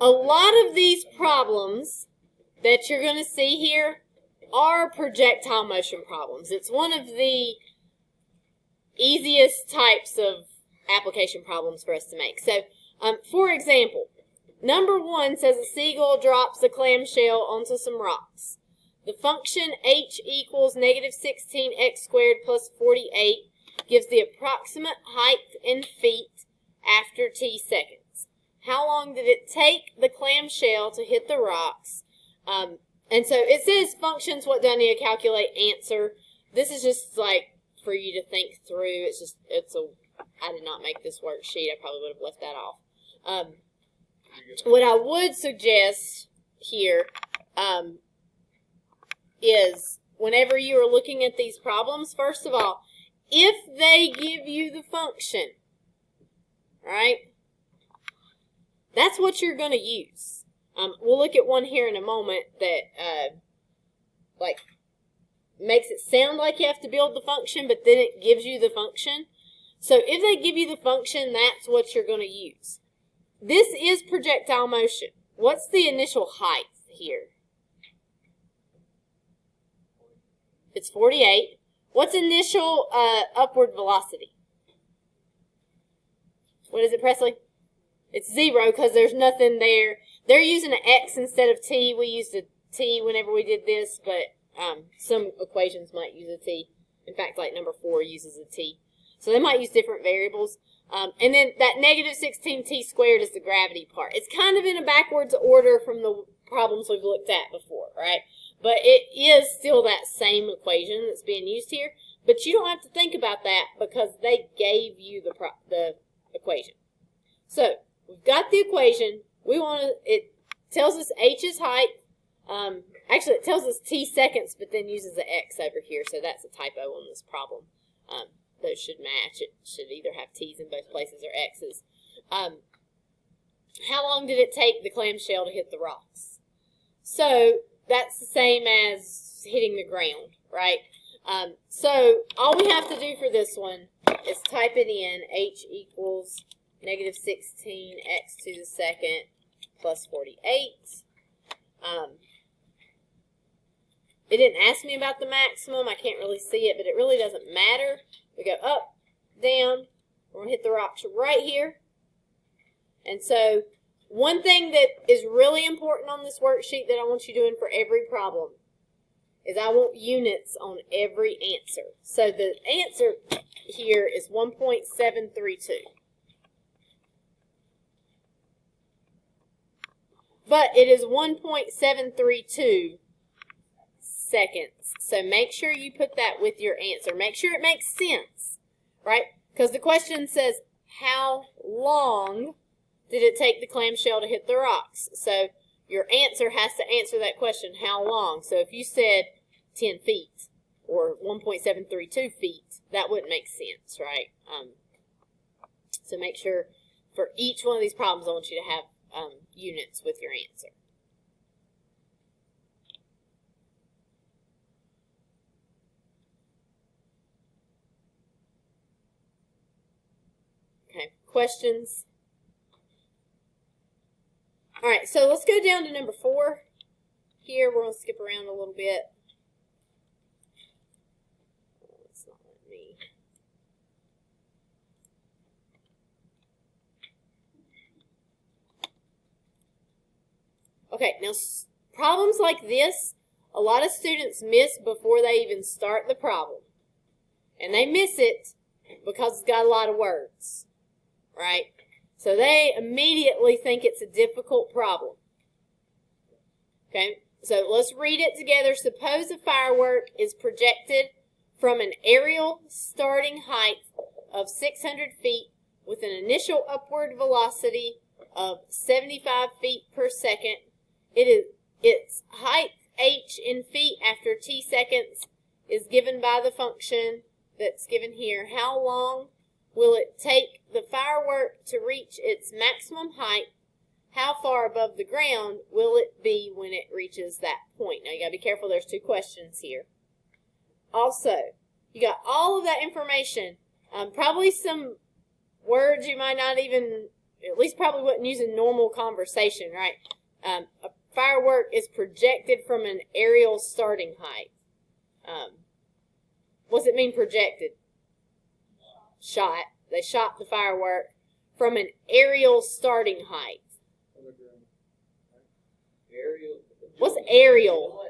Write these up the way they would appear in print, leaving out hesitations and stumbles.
A lot of these problems that you're going to see here are projectile motion problems. It's one of the easiest types of application problems for us to make. So, for example, number 1 says a seagull drops a clamshell onto some rocks. The function h equals negative 16x squared plus 48 gives the approximate height in feet after t seconds. How long did it take the clamshell to hit the rocks? And so it says functions, what do I need to calculate, answer. This is just like for you to think through. I did not make this worksheet. I probably would have left that off. What I would suggest here is whenever you are looking at these problems, first of all, if they give you the function, right, that's what you're going to use. We'll look at one here in a moment that like makes it sound like you have to build the function, but then it gives you the function. So if they give you the function, that's what you're going to use. This is projectile motion. What's the initial height here? It's 48. What's initial upward velocity? What is it, Presley? It's 0 because there's nothing there. They're using an x instead of t. We used a t whenever we did this, but some equations might use a t. In fact, like number 4 uses a t. So they might use different variables. And then that negative 16t squared is the gravity part. It's kind of in a backwards order from the problems we've looked at before, right? But it is still that same equation that's being used here. But you don't have to think about that because they gave you the equation. So we've got the equation. It tells us h is height. Actually, it tells us t seconds, but then uses an x over here. So that's a typo on this problem. Those should match. It should either have t's in both places or x's. How long did it take the clamshell to hit the rocks? So that's the same as hitting the ground, right? So all we have to do for this one is type it in. H equals negative 16x to the second plus 48. It didn't ask me about the maximum. I can't really see it, but it really doesn't matter. We go up, down. We're going to hit the rocks right here. And so one thing that is really important on this worksheet that I want you doing for every problem is I want units on every answer. So the answer here is 1.732. But it is 1.732 seconds. So make sure you put that with your answer. Make sure it makes sense, right? Because the question says, how long did it take the clamshell to hit the rocks? So your answer has to answer that question, how long? So if you said 10 feet or 1.732 feet, that wouldn't make sense, right? So make sure for each one of these problems, I want you to have units with your answer. Okay, questions? All right, so let's go down to number 4. Here, we're going to skip around a little bit. It's not letting me. Okay, now problems like this, a lot of students miss before they even start the problem. And they miss it because it's got a lot of words, right? So they immediately think it's a difficult problem. Okay, so let's read it together. Suppose a firework is projected from an aerial starting height of 600 feet with an initial upward velocity of 75 feet per second. Its height h in feet after t seconds is given by the function that's given here. How long will it take the firework to reach its maximum height? How far above the ground will it be when it reaches that point? Now, you got to be careful. There's 2 questions here. Also, you got all of that information. Probably some words you might not even at least probably wouldn't use in normal conversation, right? A firework is projected from an aerial starting height. What's it mean projected? Shot. They shot the firework from an aerial starting height. What's aerial?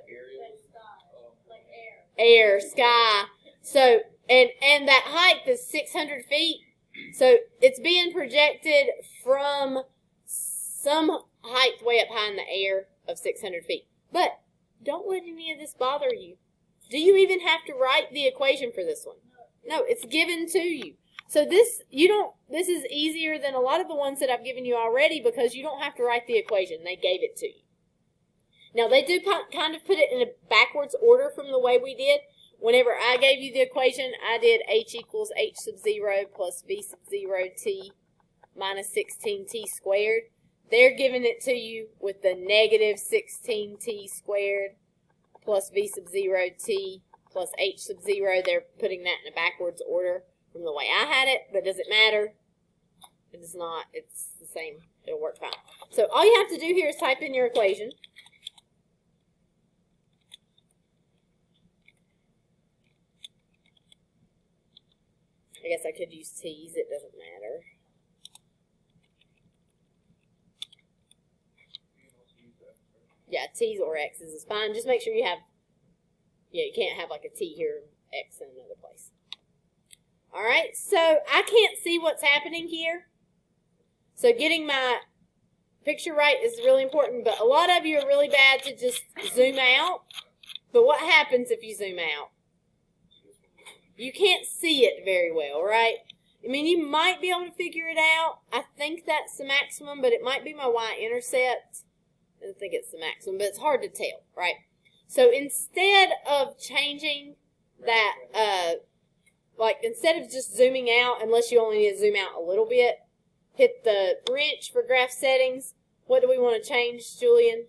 Air, sky. So, and that height is 600 feet. So it's being projected from some height way up high in the air of 600 feet. But don't let any of this bother you. Do you even have to write the equation for this one? No, it's given to you. So this is easier than a lot of the ones that I've given you already because you don't have to write the equation. They gave it to you. Now they do kind of put it in a backwards order from the way we did. Whenever I gave you the equation, I did h equals h sub 0 plus v sub 0 t minus 16t squared. They're giving it to you with the negative 16t squared plus v sub 0 t plus h sub 0. They're putting that in a backwards order from the way I had it, but does it matter? It does not. It's the same. It'll work fine. So all you have to do here is type in your equation. I guess I could use t's. It doesn't matter. Yeah, t's or x's is fine. Just make sure you have, you can't have like a t here and x in another place. All right, so I can't see what's happening here. So getting my picture right is really important, but a lot of you are really bad to just zoom out. But what happens if you zoom out? You can't see it very well, right? I mean, you might be able to figure it out. I think that's the maximum, but it might be my y-intercept. I think it's the maximum, but it's hard to tell, right? So instead of changing that, like instead of just zooming out, unless you only need to zoom out a little bit, hit the wrench for graph settings. What do we want to change, Julian?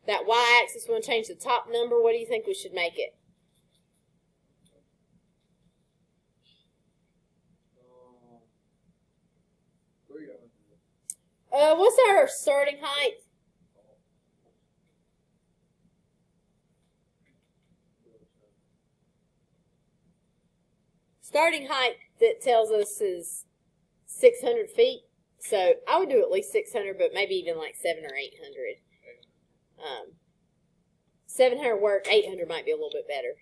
That y-axis, we want to change the top number. What do you think we should make it? What's our starting height? Starting height that tells us is 600 feet. So I would do at least 600, but maybe even like 700 or 800. 700 work, 800 might be a little bit better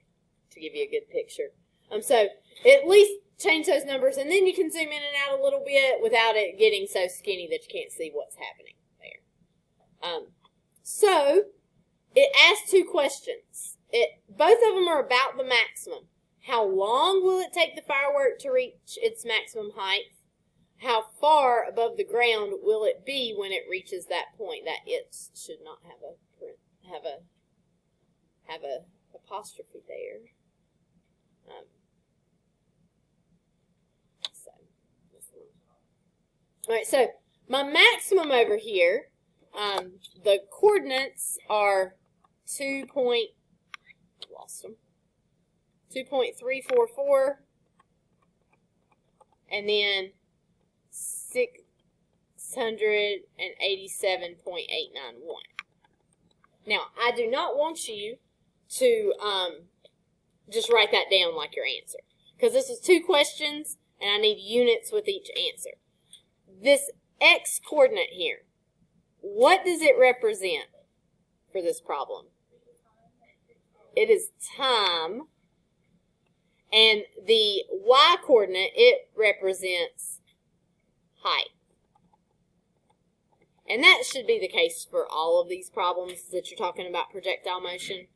to give you a good picture. So at least change those numbers, and then you can zoom in and out a little bit without it getting so skinny that you can't see what's happening there. So it asks two questions. Both of them are about the maximum. How long will it take the firework to reach its maximum height? How far above the ground will it be when it reaches that point? That it should not have a apostrophe there. All right, so my maximum over here, the coordinates are 2.344, and then 687.891. Now, I do not want you to just write that down like your answer, because this is two questions, and I need units with each answer. This x coordinate here, what does it represent for this problem? It is time. And the y coordinate, it represents height. And that should be the case for all of these problems that you're talking about projectile motion.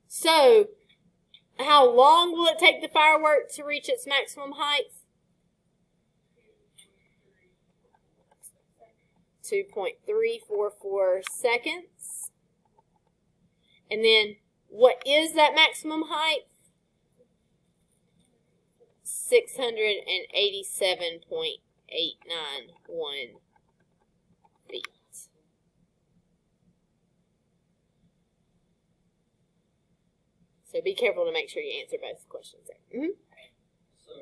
So, how long will it take the firework to reach its maximum height? 2.344 seconds. And then, what is that maximum height? 687.891 feet. So be careful to make sure you answer both questions there. Mm-hmm. So,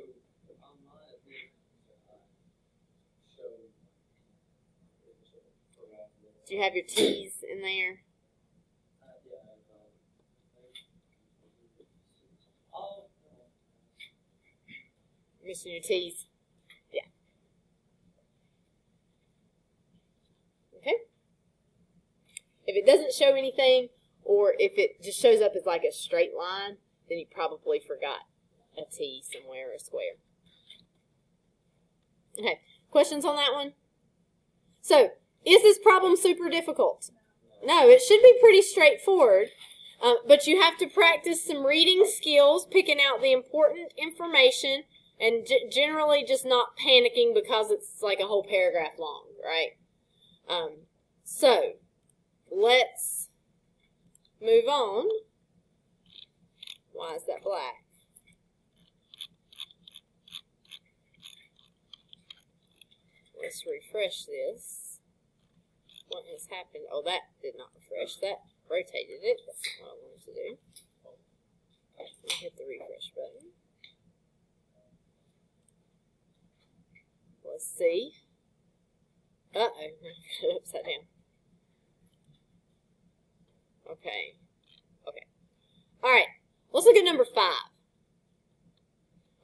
if I'm not with Do you have your T's in there? Missing your T's? Yeah. Okay. If it doesn't show anything, or if it just shows up as like a straight line, then you probably forgot a T somewhere or a square. Okay. Questions on that one? So, is this problem super difficult? No, it should be pretty straightforward. But you have to practice some reading skills, picking out the important information, and generally just not panicking because it's like a whole paragraph long, right? So, let's move on. Why is that black? Let's refresh this. What has happened? Oh, that did not refresh. That rotated it. That's not what I wanted to do. Let me hit the refresh button. Let's see. Uh-oh. I got it upside down. Okay. Okay. All right. Let's look at number 5.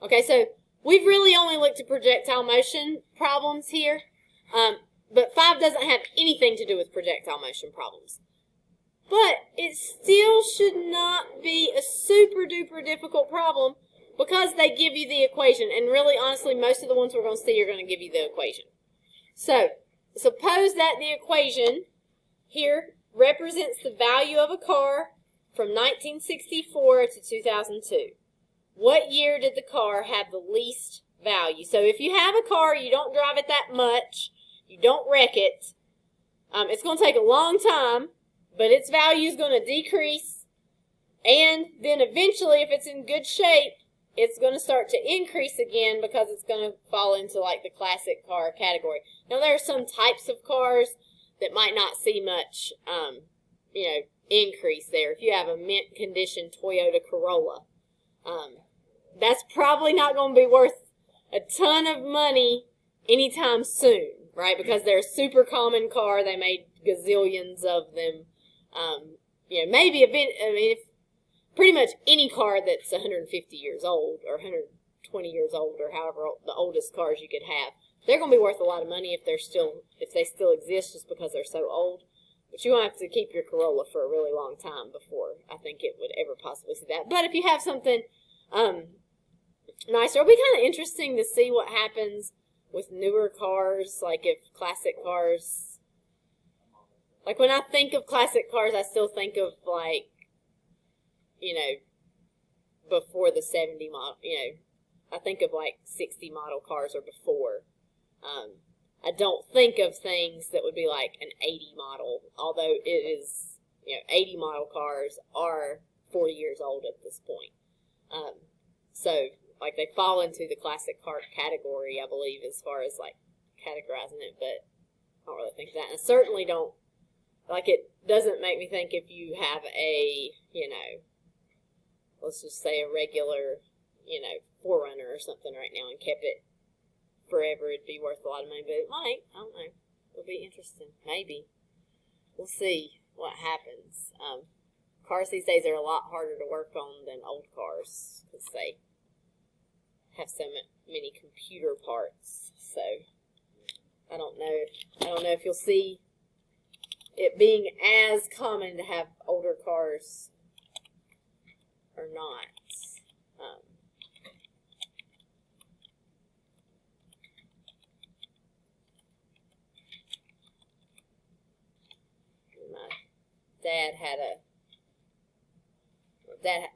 Okay, so we've really only looked at projectile motion problems here. But 5 doesn't have anything to do with projectile motion problems. But it still should not be a super duper difficult problem because they give you the equation. And really, honestly, most of the ones we're going to see are going to give you the equation. So, suppose that the equation here represents the value of a car from 1964 to 2002. What year did the car have the least value? So if you have a car, you don't drive it that much, you don't wreck it, it's going to take a long time, but its value is going to decrease, and then eventually, if it's in good shape, it's going to start to increase again because it's going to fall into like the classic car category. Now, there are some types of cars that might not see much, increase there. If you have a mint condition Toyota Corolla, that's probably not going to be worth a ton of money anytime soon, right? Because they're a super common car. They made gazillions of them. Maybe a bit. I mean, if pretty much any car that's 150 years old or 120 years old or however old, the oldest cars you could have, they're going to be worth a lot of money if they still exist just because they're so old. But you won't have to keep your Corolla for a really long time before I think it would ever possibly see that. But if you have something nicer, it'll be kind of interesting to see what happens with newer cars, like if classic cars, like when I think of classic cars, I still think of like, before the 70 model, I think of like 60 model cars or before. I don't think of things that would be like an 80 model, although it is, 80 model cars are 40 years old at this point. So, like, they fall into the classic car category, I believe, as far as, like, categorizing it, but I don't really think that. And I certainly don't, like, it doesn't make me think if you have a, let's just say a regular, 4Runner or something right now and kept it forever, it'd be worth a lot of money, but it might. I don't know. It'll be interesting. Maybe. We'll see what happens. Cars these days are a lot harder to work on than old cars because they have so many computer parts. So I don't know if you'll see it being as common to have older cars or not.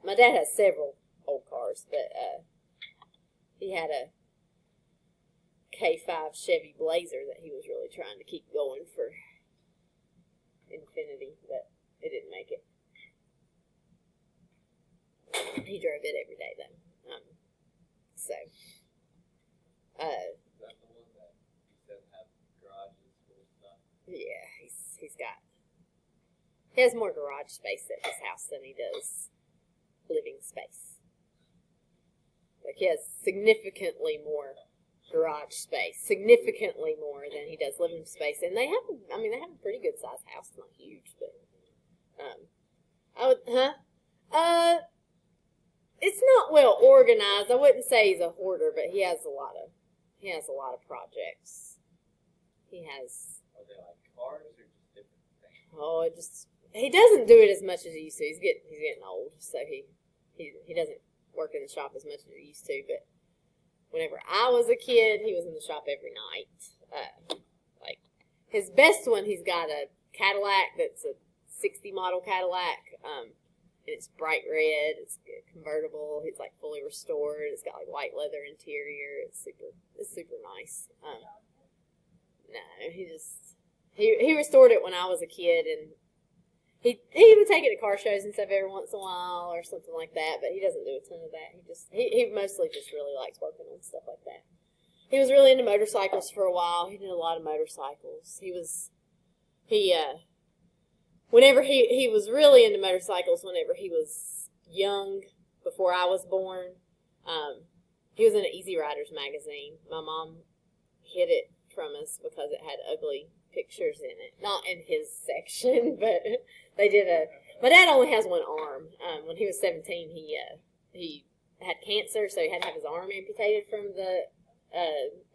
My dad has several old cars, but he had a K5 Chevy Blazer that he was really trying to keep going for infinity, but it didn't make it. He drove it every day though. Is that the one that he said have garages full of stuff? Yeah, he has more garage space at his house than he does living space. Like, he has significantly more garage space, significantly more than he does living space. And they have, they have a pretty good sized house. It's not huge, but it's not well organized. I wouldn't say he's a hoarder, but he has a lot of projects. He has. Are they like cars or just different things? Oh, he doesn't do it as much as he used to. He's getting old, so he doesn't work in the shop as much as he used to. But whenever I was a kid, he was in the shop every night. Like his best one, he's got a Cadillac that's a '60 model Cadillac. And it's bright red. It's convertible. It's like fully restored. It's got like white leather interior. It's super nice. No, he restored it when I was a kid, and he would take it to car shows and stuff every once in a while or something like that. But he doesn't do a ton of that. He mostly just really likes working on stuff like that. He was really into motorcycles for a while. He did a lot of motorcycles. Whenever he was really into motorcycles, whenever he was young, before I was born, he was in an Easy Riders magazine. My mom hid it from us because it had ugly pictures in it. Not in his section, but they did my dad only has one arm. When he was 17, he had cancer, so he had to have his arm amputated from the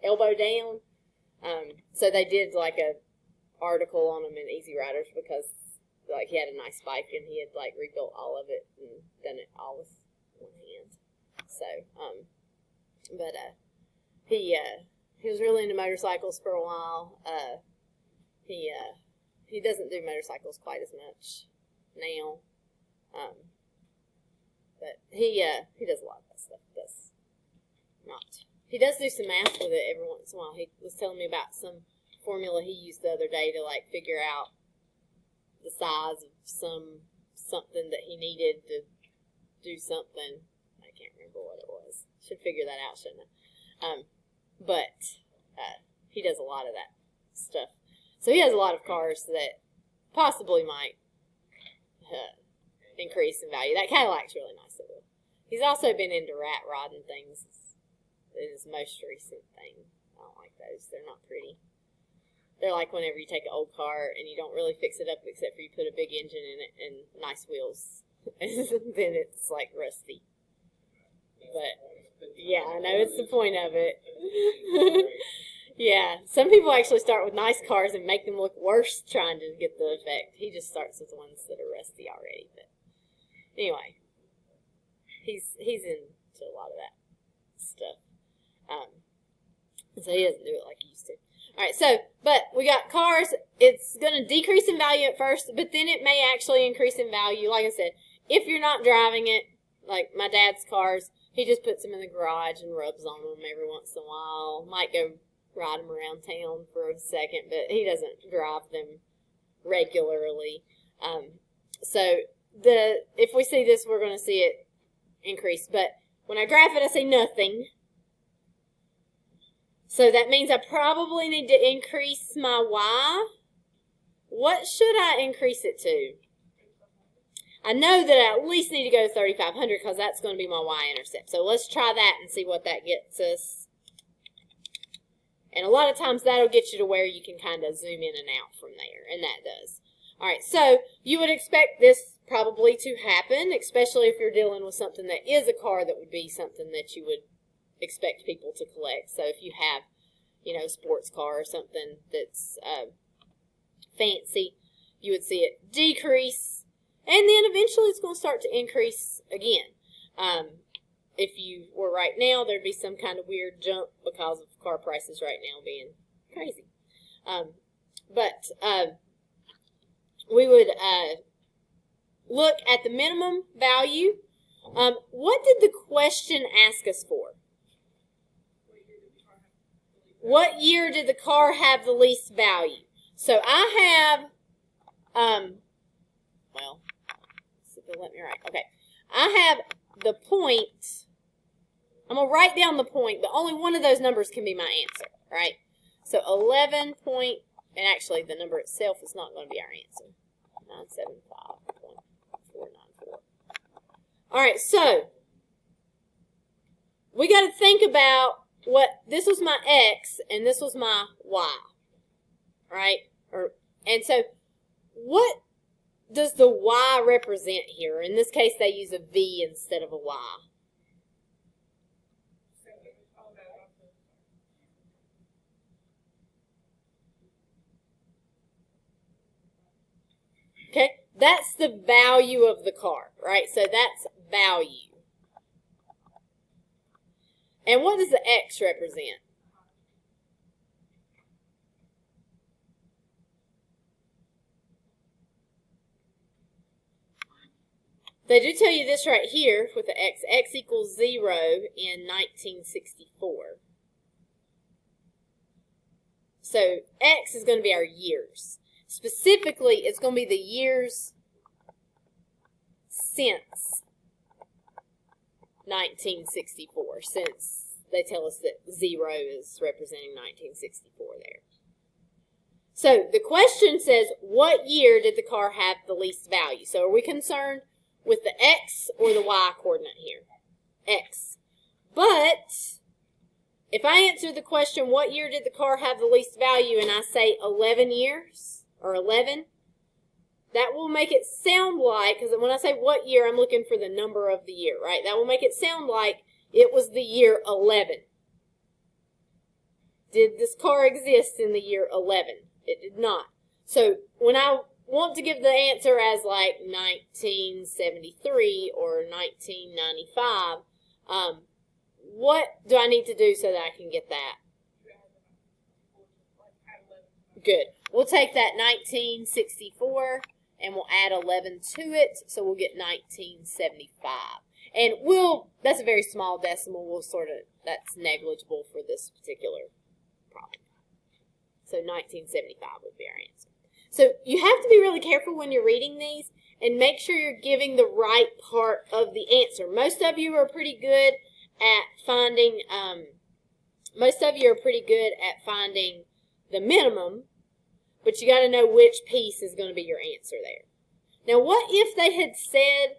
elbow down. So they did like a article on him in Easy Riders because like he had a nice bike and he had like rebuilt all of it and done it all with one hand. So, he was really into motorcycles for a while. He doesn't do motorcycles quite as much now. But he does a lot of that stuff. He does do some math with it every once in a while. He was telling me about some formula he used the other day to like figure out the size of something that he needed to do something. I can't remember what it was. Should figure that out, shouldn't I? But he does a lot of that stuff. So he has a lot of cars that possibly might increase in value. That Cadillac's really nice. He's also been into rat rodding things. His most recent thing. I don't like those. They're not pretty. They're like whenever you take an old car and you don't really fix it up except for you put a big engine in it and nice wheels. And then it's like rusty. But, yeah, I know it's the point of it. Yeah, some people actually start with nice cars and make them look worse trying to get the effect. He just starts with ones that are rusty already. But anyway, he's into a lot of that stuff. So he doesn't do it like he used to. All right, so, but we got cars. It's going to decrease in value at first, but then it may actually increase in value. Like I said, if you're not driving it, like my dad's cars, he just puts them in the garage and rubs on them every once in a while. Might go ride them around town for a second, but he doesn't drive them regularly. So if we see this, we're going to see it increase. But when I graph it, I see nothing. So that means I probably need to increase my Y. What should I increase it to? I know that I at least need to go to 3,500 because that's going to be my Y-intercept. So let's try that and see what that gets us. And a lot of times that'll get you to where you can kind of zoom in and out from there, and that does. All right, so you would expect this probably to happen, especially if you're dealing with something that is a car that would be something that you would expect people to collect. So if you have, a sports car or something that's fancy, you would see it decrease, and then eventually it's going to start to increase again. If you were right now, there'd be some kind of weird jump because of car prices right now being crazy. But we would look at the minimum value. What did the question ask us for? What year did the car have the least value? So I have, well, let's see if they'll let me write. Okay. I have the point. I'm going to write down the point, but only one of those numbers can be my answer, right? So 11 point, and actually the number itself is not going to be our answer. 975.494. All right, so we got to think about this was my X and this was my Y, right? And so what does the Y represent here? In this case, they use a V instead of a Y. Okay, that's the value of the car, right? So that's value. And what does the X represent? They do tell you this right here with the X. X equals 0 in 1964. So X is going to be our years. Specifically, it's going to be the years since 1964, since they tell us that 0 is representing 1964 there. So the question says, what year did the car have the least value? So are we concerned with the X or the Y coordinate here? X. But if I answer the question, what year did the car have the least value, and I say 11 years, or 11, that will make it sound like, because when I say what year, I'm looking for the number of the year, right? That will make it sound like it was the year 11. Did this car exist in the year 11? It did not. So when I want to give the answer as like 1973 or 1995, what do I need to do so that I can get that? Good. We'll take that 1964 and we'll add 11 to it, so we'll get 1975. And that's a very small decimal. That's negligible for this particular problem. So 1975 would be our answer. So you have to be really careful when you're reading these and make sure you're giving the right part of the answer. Most of you are pretty good at finding the minimum, but you got to know which piece is going to be your answer there. Now, what if they had said,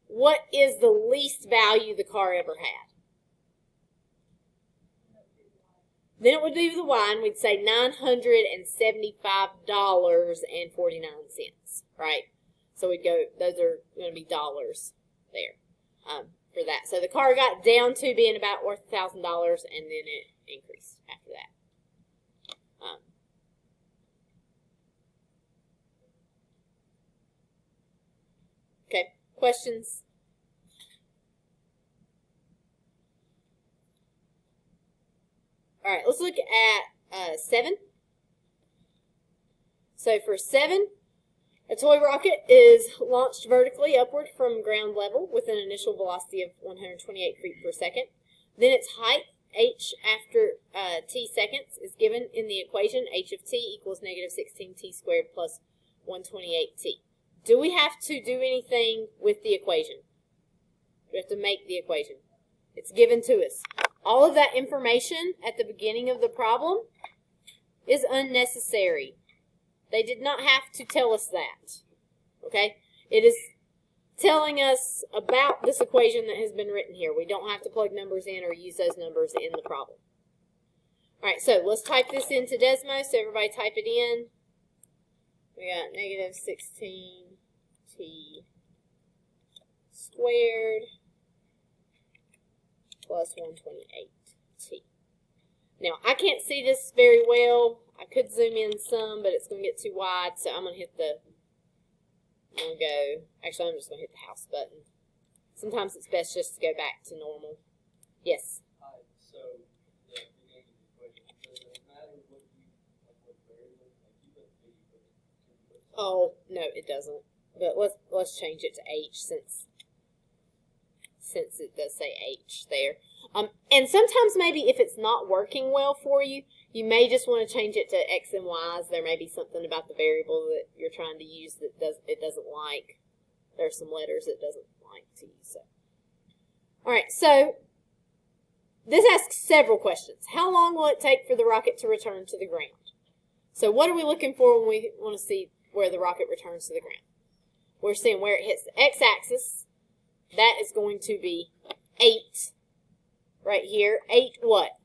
what is the least value the car ever had? Then it would be the Y, and we'd say $975.49, right? So we'd go, those are going to be dollars there for that. So the car got down to being about worth $1,000, and then it increased after that. Okay, questions? All right, let's look at 7. So for 7, a toy rocket is launched vertically upward from ground level with an initial velocity of 128 feet per second. Then its height, h after t seconds, is given in the equation. H of t equals negative 16t squared plus 128t. Do we have to do anything with the equation? We have to make the equation. It's given to us. All of that information at the beginning of the problem is unnecessary. They did not have to tell us that. Okay? It is telling us about this equation that has been written here. We don't have to plug numbers in or use those numbers in the problem. All right, so let's type this into Desmo. So everybody type it in. We got negative 16t squared plus 128t. Now, I can't see this very well. I could zoom in some, but it's going to get too wide, so I'm going to hit actually, I'm just going to hit the house button. Sometimes it's best just to go back to normal. Yes? So, the beginning of the equation, does it matter what variable, Oh, no, it doesn't. But let's change it to H since it does say H there. And sometimes maybe if it's not working well for you, you may just want to change it to X and Y's. There may be something about the variable that you're trying to use that it doesn't like. There are some letters it doesn't like to use. So. All right, so this asks several questions. How long will it take for the rocket to return to the ground? So what are we looking for when we want to see where the rocket returns to the ground? We're seeing where it hits the x-axis. That is going to be 8 right here. 8 what?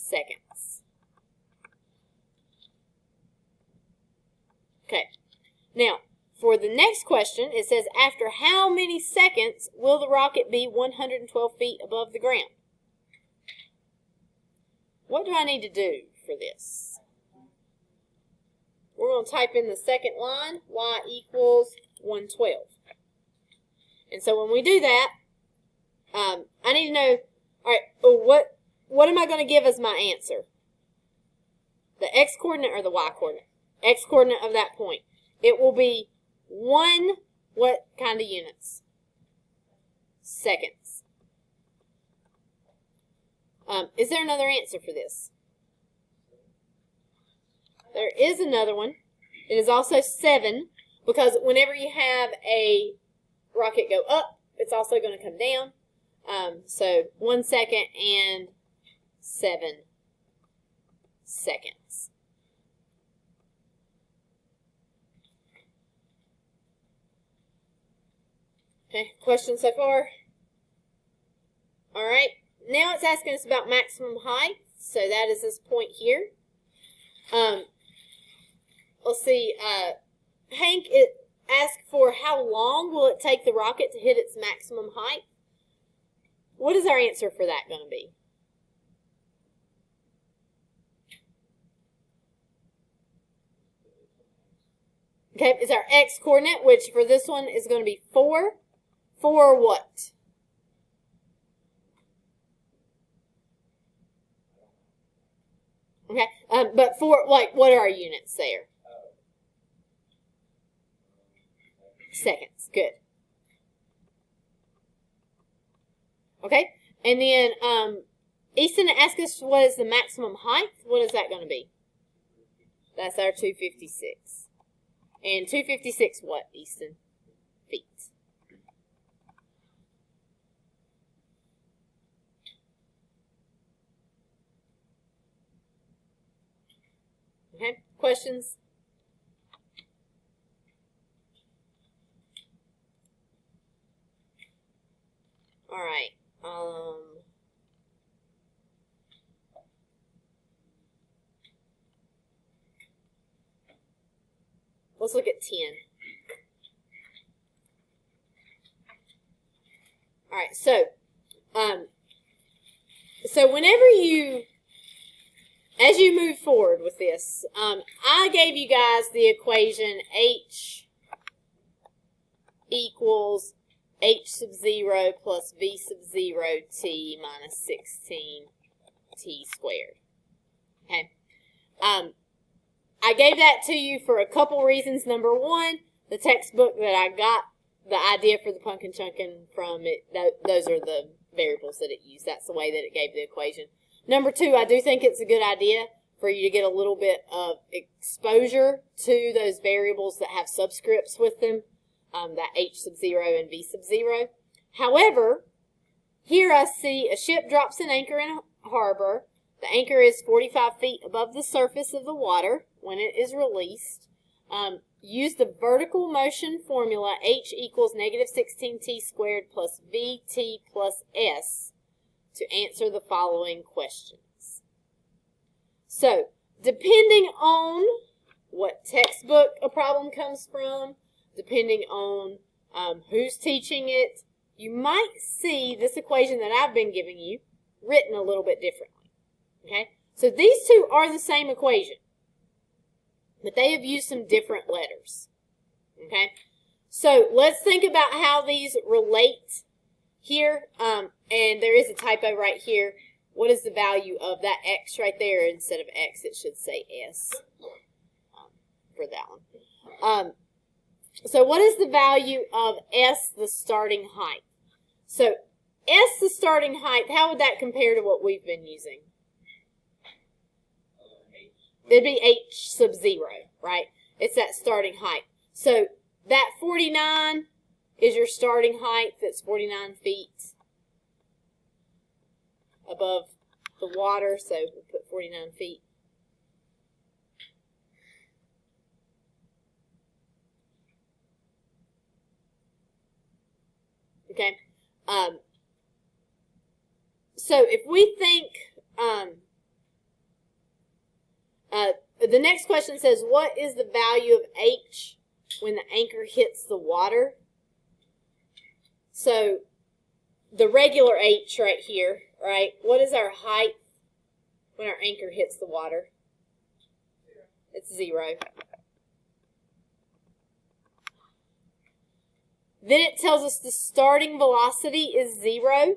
seconds. Okay. Now, for the next question, it says, after how many seconds will the rocket be 112 feet above the ground? What do I need to do for this? We're going to type in the second line, y equals 112. And so when we do that, I need to know, all right, what am I going to give as my answer? The x-coordinate or the y-coordinate? X-coordinate of that point. It will be 1, what kind of units? Seconds. Is there another answer for this? There is another one. It is also 7, because whenever you have a rocket go up, it's also going to come down. So 1 second and 7 seconds. Okay, questions so far? All right, now it's asking us about maximum height. So that is this point here. Let's see, Hank asked for how long will it take the rocket to hit its maximum height? What is our answer for that going to be? Okay, is our x-coordinate, which for this one is going to be 4. 4 what? Okay, but for, like, what are our units there? Seconds, good. Okay, and then Easton asked us what is the maximum height. What is that going to be? That's our 256. And 256 what, Easton? Feet. Okay, questions? All right. Let's look at 10. All right, so whenever as you move forward with this, I gave you guys the equation H equals H sub 0 plus V sub 0 T minus 16 T squared. Okay. I gave that to you for a couple reasons. Number one, the textbook that I got the idea for the pumpkin chunkin from, those are the variables that it used. That's the way that it gave the equation. Number two, I do think it's a good idea for you to get a little bit of exposure to those variables that have subscripts with them, that H sub 0 and V sub 0. However, here I see a ship drops an anchor in a harbor. The anchor is 45 feet above the surface of the water when it is released. Use the vertical motion formula, H equals negative 16T squared plus VT plus S, to answer the following questions. So, depending on what textbook a problem comes from, depending on who's teaching it, you might see this equation that I've been giving you written a little bit differently. Okay? So these two are the same equation, but they have used some different letters. Okay? So let's think about how these relate here. And there is a typo right here. What is the value of that X right there? Instead of X, it should say S for that one. So what is the value of S, the starting height? So S, the starting height, how would that compare to what we've been using? It'd be H sub 0, right? It's that starting height. So that 49 is your starting height. That's 49 feet above the water. So we'll put 49 feet. Okay. So if we think The next question says, what is the value of H when the anchor hits the water? So the regular H right here, right? What is our height when our anchor hits the water? It's 0. Then it tells us the starting velocity is 0.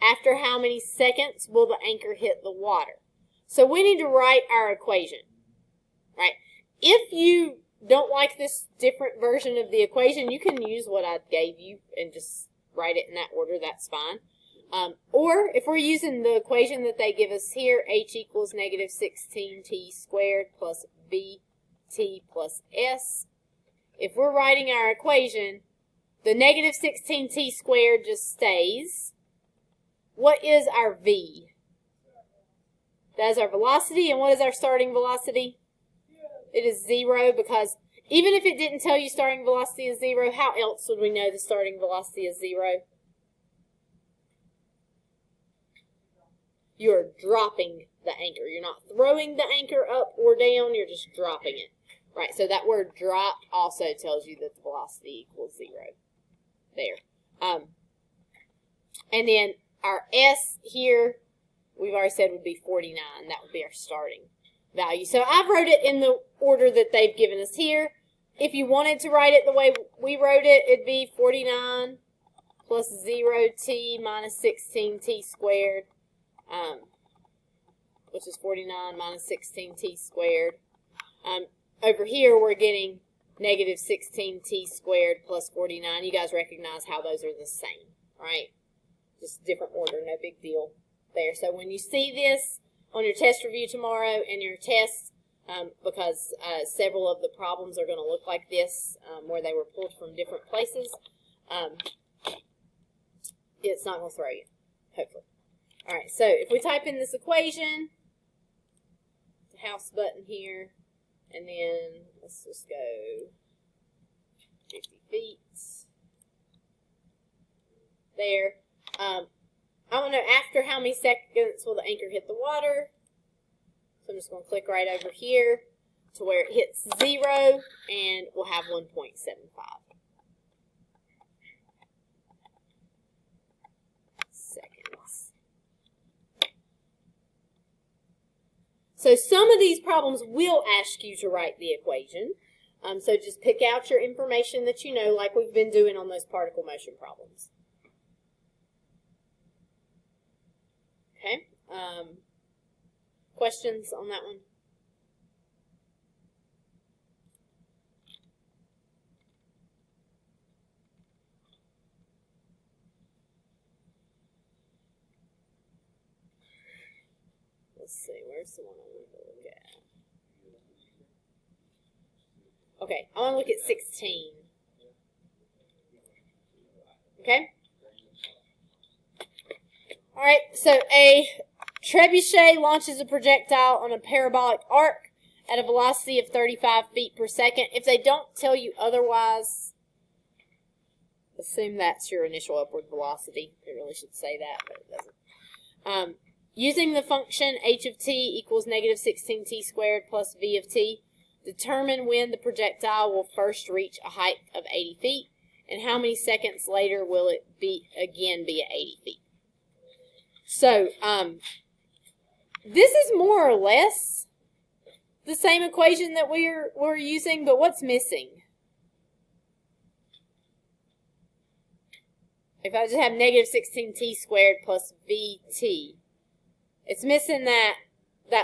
After how many seconds will the anchor hit the water? So we need to write our equation, right? If you don't like this different version of the equation, you can use what I gave you and just write it in that order. That's fine. Or if we're using the equation that they give us here, H equals negative 16t squared plus VT plus S. If we're writing our equation, the negative 16t squared just stays. What is our V? That is our velocity. And what is our starting velocity? It is 0, because even if it didn't tell you starting velocity is 0, how else would we know the starting velocity is 0? You're dropping the anchor. You're not throwing the anchor up or down. You're just dropping it. Right, so that word drop also tells you that the velocity equals 0. There. And then our S here, we've already said would be 49. That would be our starting value. So I've wrote it in the order that they've given us here. If you wanted to write it the way we wrote it, it'd be 49 plus 0t minus 16t squared, which is 49 minus 16t squared. Over here, we're getting negative 16t squared plus 49. You guys recognize how those are the same, right? Just different order, no big deal there. So when you see this on your test review tomorrow and your test, because several of the problems are going to look like this, where they were pulled from different places, it's not going to throw you, hopefully. All right, so if we type in this equation, the house button here, and then let's just go 50 feet there. I want to know after how many seconds will the anchor hit the water. So I'm just going to click right over here to where it hits 0, and we'll have 1.75 seconds. So some of these problems will ask you to write the equation. So just pick out your information that you know, like we've been doing on those particle motion problems. Okay. Questions on that one? Let's see, where's the one I want to look at? Okay, I want to look at 16. Okay? All right, so a trebuchet launches a projectile on a parabolic arc at a velocity of 35 feet per second. If they don't tell you otherwise, assume that's your initial upward velocity. It really should say that, but it doesn't. Using the function h of t equals negative 16t squared plus v of t, determine when the projectile will first reach a height of 80 feet and how many seconds later will it again be at 80 feet. So, this is more or less the same equation that we're using, but what's missing? If I just have negative 16t squared plus vt, it's missing that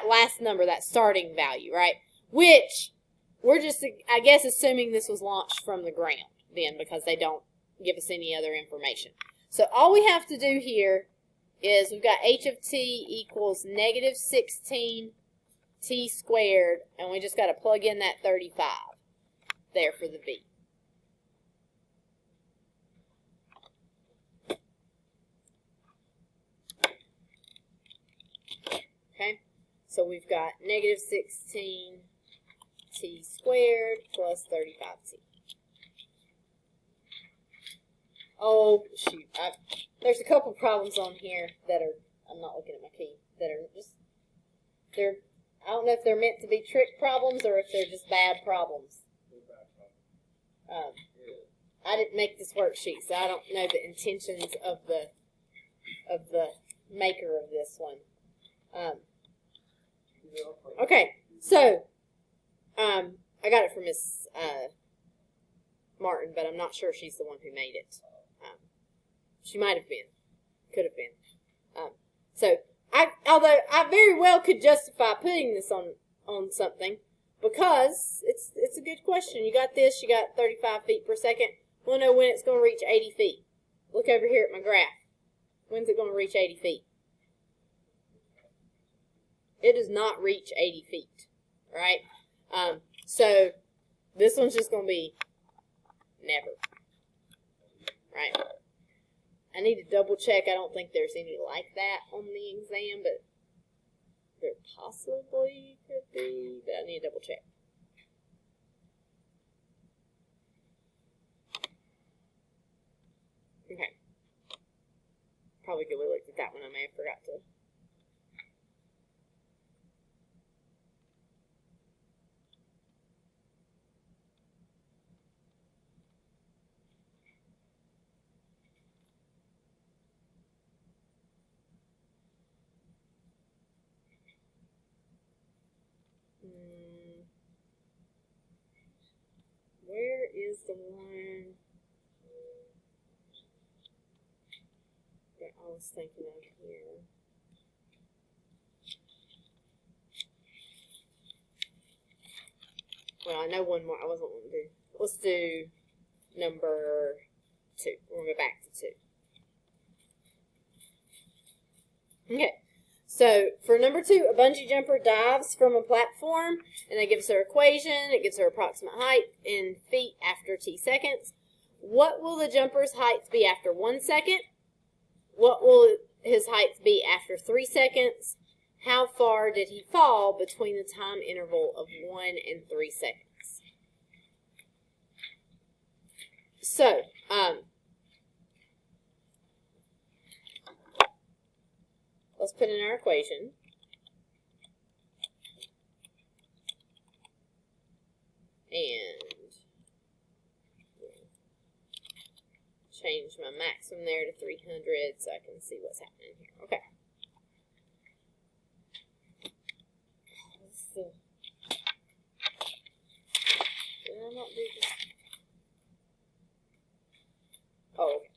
last number, that starting value, right? Which we're just, I guess, assuming this was launched from the ground then, because they don't give us any other information. So all we have to do here is we've got h of t equals negative 16t squared, and we just got to plug in that 35 there for the v. Okay, so we've got negative 16t squared plus 35t. Oh, shoot. There's a couple problems on here that are, I'm not looking at my key, that are just, they're I don't know if they're meant to be trick problems or if they're just bad problems. I didn't make this worksheet, so I don't know the intentions of the maker of this one. Okay, so I got it from Miss Martin, but I'm not sure she's the one who made it. She might have been, could have been. So although I very well could justify putting this on something, because it's a good question. You got this, you got 35 feet per second. We'll know when it's going to reach 80 feet. Look over here at my graph. When's it going to reach 80 feet? It does not reach 80 feet, right? So this one's just going to be never, right? I need to double check. I don't think there's any like that on the exam, but there possibly could be, but I need to double check. Okay. Probably could have looked at that one. I may have forgot to. Where is the one that I was thinking of here? Well, I know one more. I wasn't wanting to do. Let's do number 2. We're going to go back to 2. Okay. So, for number 2, a bungee jumper dives from a platform, and it gives her equation. It gives her approximate height in feet after t seconds. What will the jumper's height be after 1 second? What will his height be after 3 seconds? How far did he fall between the time interval of 1 and 3 seconds? So, let's put in our equation. And change my maximum there to 300 so I can see what's happening here. Okay. Let's see. Did I not do this? Oh, okay.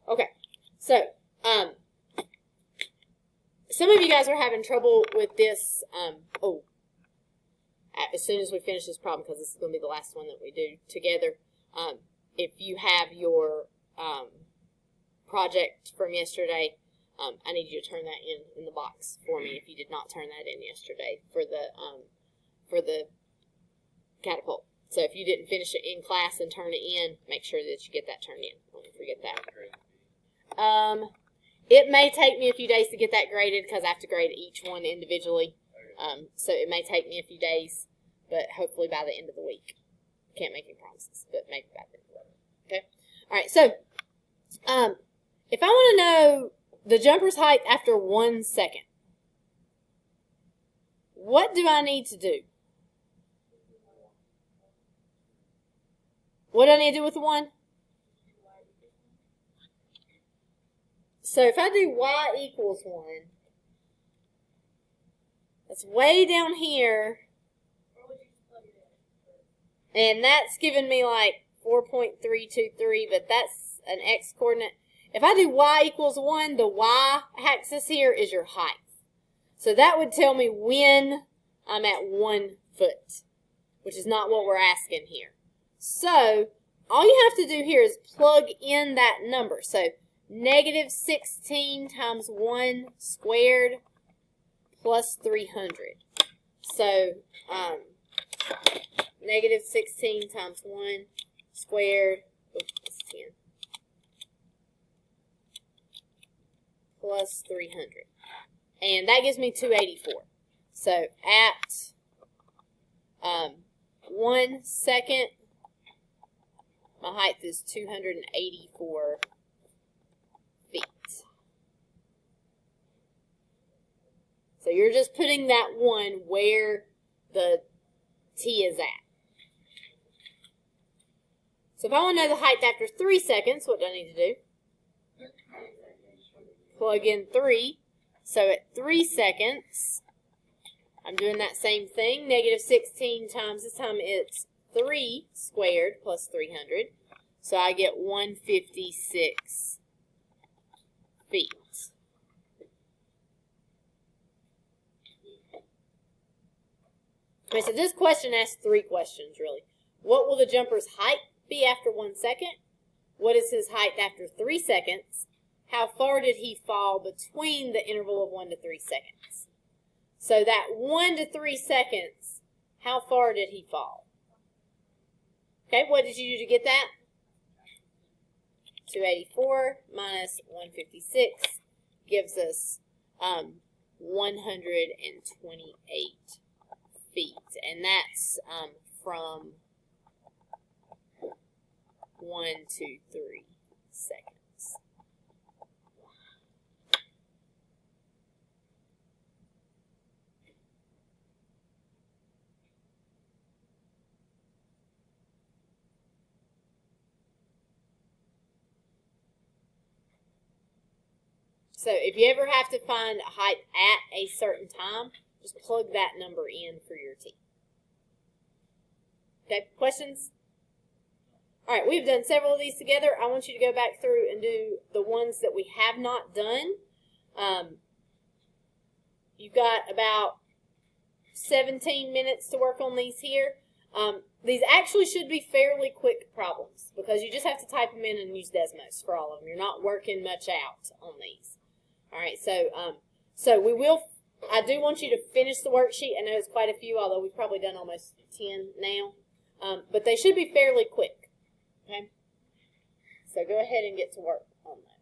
Okay. So, some of you guys are having trouble with this. As soon as we finish this problem, because this is going to be the last one that we do together, if you have your project from yesterday, I need you to turn that in the box for me if you did not turn that in yesterday for the catapult. So if you didn't finish it in class and turn it in, make sure that you get that turned in. Don't forget that. It may take me a few days to get that graded because I have to grade each one individually. So it may take me a few days, but hopefully by the end of the week. Can't make any promises, but maybe by the end of the week. Okay? All right, so if I want to know the jumper's height after 1 second, what do I need to do? What do I need to do with the 1? So if I do y equals 1, that's way down here, and that's giving me like 4.323, but that's an x coordinate. If I do y equals 1, the y-axis here is your height. So that would tell me when I'm at 1 foot, which is not what we're asking here. So all you have to do here is plug in that number. So negative 16 times 1 squared plus 300. So negative 16 times 1 squared, that's 10, plus 300. And that gives me 284. So at 1 second, my height is 284 feet. Does So you're just putting that 1 where the T is at. So if I want to know the height after 3 seconds, what do I need to do? Plug in 3. So at 3 seconds, I'm doing that same thing. Negative 16 times, this time it's 3 squared plus 300. So I get 156 feet. Okay, so this question asks 3 questions, really. What will the jumper's height be after 1 second? What is his height after 3 seconds? How far did he fall between the interval of 1 to 3 seconds? So that 1 to 3 seconds, how far did he fall? Okay, what did you do to get that? 284 minus 156 gives us 128 feet. And that's from 1 to 3 seconds. So if you ever have to find a height at a certain time, just plug that number in for your T. Okay, questions? All right, we've done several of these together. I want you to go back through and do the ones that we have not done. You've got about 17 minutes to work on these here. These actually should be fairly quick problems because you just have to type them in and use Desmos for all of them. You're not working much out on these. All right, so I do want you to finish the worksheet. I know it's quite a few, although we've probably done almost 10 now. But they should be fairly quick. Okay? So go ahead and get to work on that.